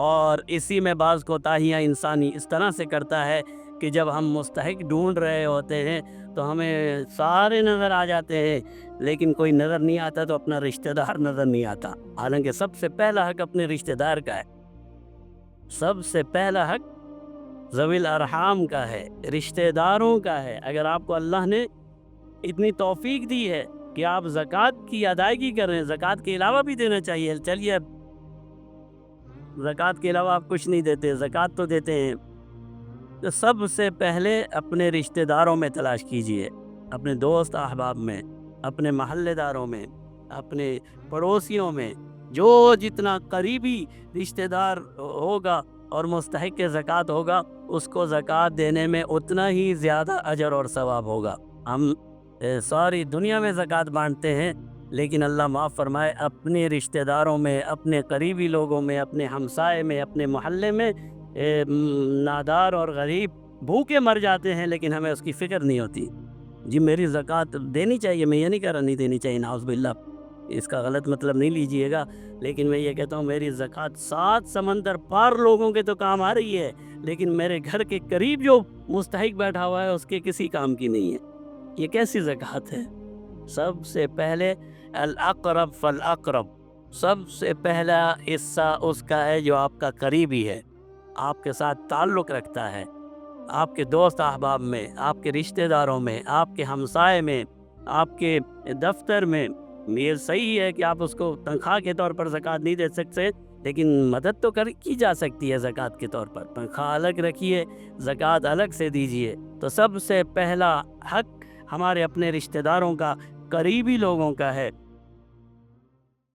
اور اسی میں بعض کوتاہیاں انسانی اس طرح سے کرتا ہے کہ جب ہم مستحق ڈھونڈ رہے ہوتے ہیں تو ہمیں سارے نظر آ جاتے ہیں، لیکن کوئی نظر نہیں آتا تو اپنا رشتہ دار نظر نہیں آتا، حالانکہ سب سے پہلا حق اپنے رشتہ دار کا ہے، سب سے پہلا حق ذوی الارحام کا ہے، رشتہ داروں کا ہے۔ اگر آپ کو اللہ نے اتنی توفیق دی ہے کہ آپ زکوٰۃ کی ادائیگی کر رہے ہیں، زکوٰۃ کے علاوہ بھی دینا چاہیے، چلیے اب زکوٰۃ کے علاوہ آپ کچھ نہیں دیتے، زکوٰۃ تو دیتے ہیں، تو سب سے پہلے اپنے رشتہ داروں میں تلاش کیجئے، اپنے دوست احباب میں، اپنے محلے داروں میں، اپنے پڑوسیوں میں، جو جتنا قریبی رشتہ دار ہوگا اور مستحق زکوٰۃ ہوگا اس کو زکوٰۃ دینے میں اتنا ہی زیادہ اجر اور ثواب ہوگا۔ ہم ساری دنیا میں زکوٰۃ بانٹتے ہیں، لیکن اللہ معاف فرمائے اپنے رشتہ داروں میں، اپنے قریبی لوگوں میں، اپنے ہمسائے میں، اپنے محلے میں نادار اور غریب بھوکے مر جاتے ہیں، لیکن ہمیں اس کی فکر نہیں ہوتی۔ جی میری زکوٰۃ دینی چاہیے، میں یہ نہیں کہہ رہا نہیں دینی چاہیے، نعوذ باللہ، اس کا غلط مطلب نہیں لیجئے گا، لیکن میں یہ کہتا ہوں میری زکوٰۃ 7 سمندر پار لوگوں کے تو کام آ رہی ہے، لیکن میرے گھر کے قریب جو مستحق بیٹھا ہوا ہے اس کے کسی کام کی نہیں ہے۔ یہ کیسی زکوٰۃ ہے؟ سب سے پہلے الاقرب فالاقرب، سب سے پہلا حصہ اس کا ہے جو آپ کا قریبی ہے، آپ کے ساتھ تعلق رکھتا ہے، آپ کے دوست احباب میں، آپ کے رشتہ داروں میں، آپ کے ہمسائے میں، آپ کے دفتر میں۔ یہ صحیح ہے کہ آپ اس کو تنخواہ کے طور پر زکوٰۃ نہیں دے سکتے، لیکن مدد تو کی جا سکتی ہے زکوٰۃ کے طور پر، تنخواہ الگ رکھیے، زکوٰۃ الگ سے دیجیے۔ تو سب سے پہلا حق ہمارے اپنے رشتہ داروں کا، قریبی لوگوں کا ہے،